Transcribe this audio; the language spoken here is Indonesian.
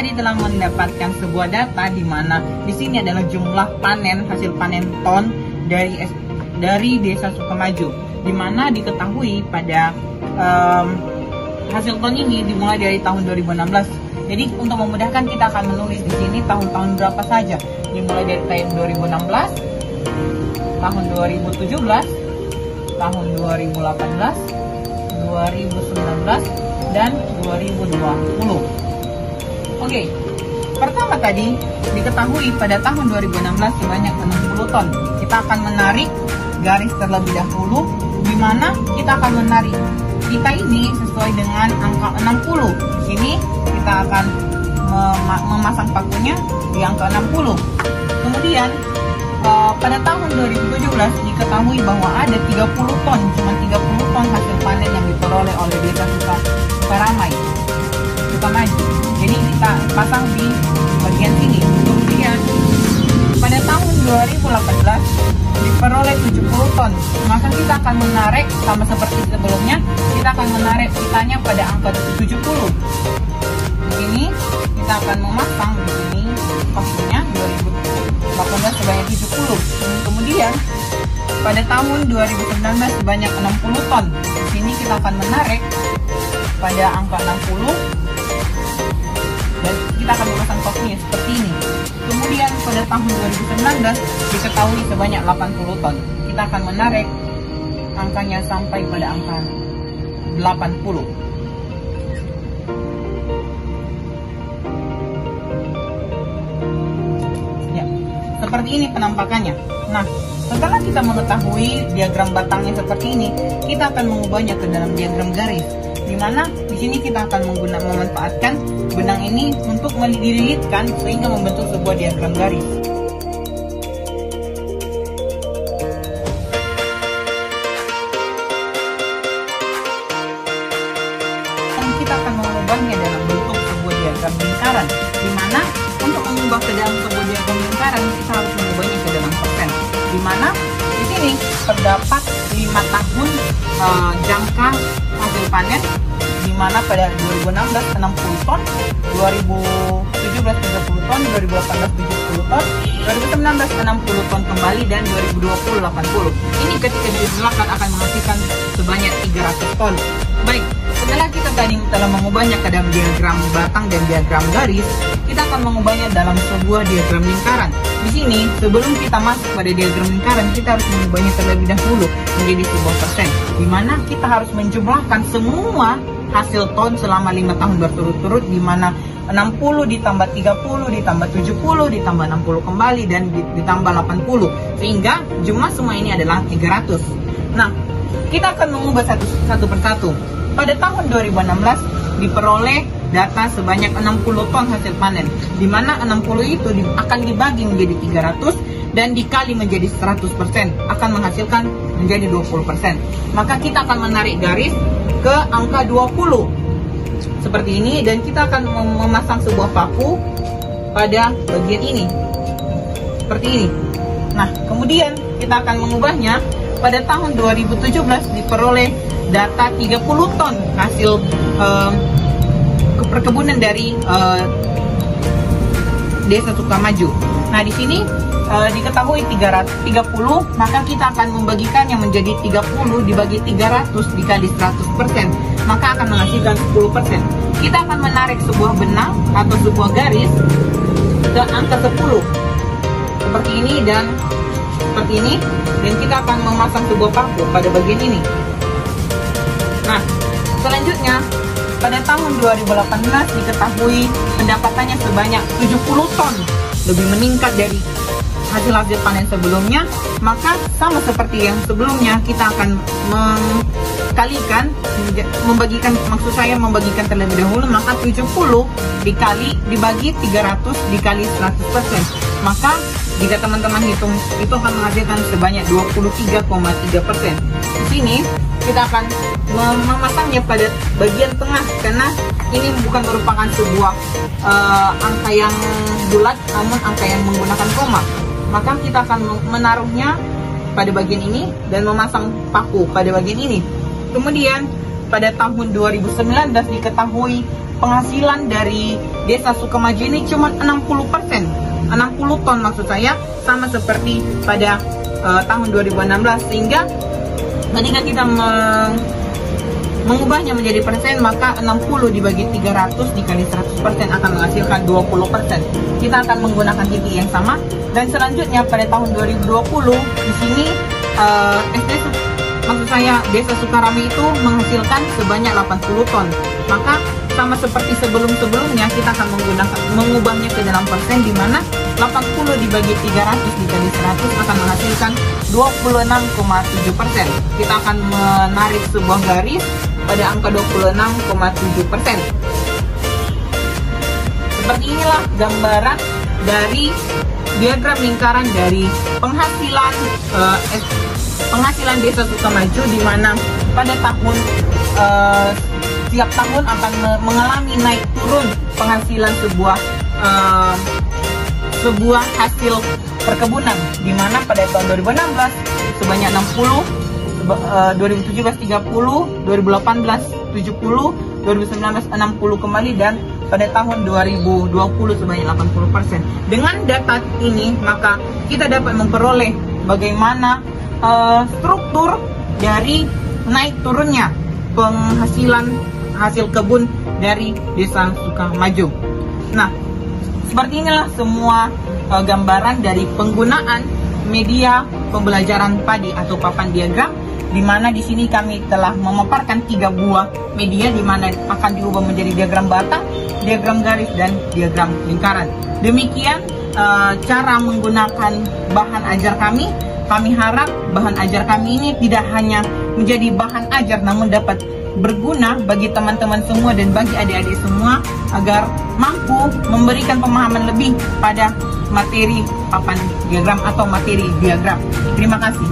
tadi telah mendapatkan sebuah data di mana di sini adalah jumlah panen, hasil panen ton dari Desa Sukamaju, di mana diketahui pada hasil ton ini dimulai dari tahun 2016. Jadi untuk memudahkan kita akan menulis di sini tahun-tahun berapa saja, dimulai dari tahun 2016, tahun 2017, tahun 2018, 2019, dan 2020. Oke, pertama tadi diketahui pada tahun 2016 sebanyak 60 ton. Kita akan menarik garis terlebih dahulu, di mana kita akan menarik kita ini sesuai dengan angka 60. Di sini kita akan memasang pakunya di angka 60. Kemudian pada tahun 2017 diketahui bahwa ada 30 ton, cuma 30 ton hasil panen yang diperoleh oleh Desa Sukamaju. Jadi kita pasang di bagian sini. Kemudian pada tahun 2018 diperoleh 70 ton. Maka kita akan menarik sama seperti sebelumnya, kita akan menarik kitanya pada angka 70. Di sini kita akan memasang di sini pastinya 2018 sebanyak 70. Kemudian pada tahun 2019 sebanyak 60 ton. Di sini kita akan menarik pada angka 60 dan kita akan memasang pakunya seperti ini. Kemudian pada tahun 2019 diketahui sebanyak 80 ton. Kita akan menarik angkanya sampai pada angka 80. Ya, seperti ini penampakannya. Nah, setelah kita mengetahui diagram batangnya seperti ini, kita akan mengubahnya ke dalam diagram garis, di mana di sini kita akan memanfaatkan benang ini untuk dililitkan sehingga membentuk sebuah diagram garis. Dan kita akan mengubahnya dalam bentuk sebuah diagram lingkaran, di mana untuk mengubah ke dalam sebuah diagram lingkaran kita harus mengubahnya ke dalam persen, di mana di sini terdapat 5 tahun jangka hasil panen, di mana pada 2016 60 ton, 2017 30 ton, 2018 70 ton, 2019 60 ton kembali, dan 2020 80. Ini ketika dijumlahkan akan menghasilkan sebanyak 300 ton. Baik, setelah kita tadi telah mengubahnya ke dalam diagram batang dan diagram garis, kita akan mengubahnya dalam sebuah diagram lingkaran. Di sini, sebelum kita masuk pada diagram lingkaran, kita harus mengubahnya terlebih dahulu menjadi sebuah persen, di mana kita harus menjumlahkan semua hasil ton selama 5 tahun berturut-turut, di mana 60 ditambah 30 ditambah 70 ditambah 60 kembali dan ditambah 80, sehingga jumlah semua ini adalah 300. Nah, kita akan mengubah satu persatu. Pada tahun 2016 diperoleh data sebanyak 60 ton hasil panen, di mana 60 itu akan dibagi menjadi 300 dan dikali menjadi 100%, akan menghasilkan menjadi 20%. Maka kita akan menarik garis ke angka 20 seperti ini, dan kita akan memasang sebuah paku pada bagian ini seperti ini. Nah, kemudian kita akan mengubahnya. Pada tahun 2017 diperoleh data 30 ton hasil perkebunan dari Desa Sukamaju. Nah, di sini diketahui 330, maka kita akan membagikannya menjadi 30 dibagi 300 dikali 100%, maka akan menghasilkan 10%. Kita akan menarik sebuah benang atau sebuah garis ke angka 10 seperti ini dan seperti ini, dan kita akan memasang sebuah paku pada bagian ini. Nah, selanjutnya pada tahun 2018 diketahui pendapatannya sebanyak 70 ton, lebih meningkat dari hasil panen sebelumnya. Maka sama seperti yang sebelumnya, kita akan membagikan terlebih dahulu, maka 70 dibagi 300 dikali 100%, maka jika teman-teman hitung itu akan menghasilkan sebanyak 23,3%. Di sini kita akan memasangnya pada bagian tengah, karena ini bukan merupakan sebuah angka yang bulat, namun angka yang menggunakan koma. Maka kita akan menaruhnya pada bagian ini dan memasang paku pada bagian ini. Kemudian pada tahun 2019 diketahui penghasilan dari Desa Sukamaju ini cuma 60%, 60 ton maksud saya, sama seperti pada tahun 2016. Sehingga ketika kita mengubahnya menjadi persen, maka 60 dibagi 300 dikali 100% akan menghasilkan 20%. Kita akan menggunakan titik yang sama. Dan selanjutnya pada tahun 2020 di sini maksud saya Desa Sukarami itu menghasilkan sebanyak 80 ton. Maka sama seperti sebelum-sebelumnya, kita akan mengubahnya ke dalam persen, di mana 80 dibagi 300 dikali 100 akan menghasilkan 26,7%. Kita akan menarik sebuah garis pada angka 26,7%. Seperti inilah gambaran dari diagram lingkaran dari penghasilan Desa Sukamaju, di mana pada tahun setiap tahun akan mengalami naik turun penghasilan sebuah hasil perkebunan, di mana pada tahun 2016 sebanyak 60, 2017 30, 2018 70, 2019 60 kembali, dan pada tahun 2020 sebanyak 80%. Dengan data ini maka kita dapat memperoleh bagaimana struktur dari naik turunnya penghasilan hasil kebun dari Desa Sukamaju. Nah, seperti inilah semua gambaran dari penggunaan media pembelajaran padi atau papan diagram, di mana di sini kami telah memaparkan 3 buah media, di mana akan diubah menjadi diagram batang, diagram garis, dan diagram lingkaran. Demikian cara menggunakan bahan ajar kami. Kami harap bahan ajar kami ini tidak hanya menjadi bahan ajar, namun dapat berguna bagi teman-teman semua dan bagi adik-adik semua, agar mampu memberikan pemahaman lebih pada materi papan diagram atau materi diagram. Terima kasih.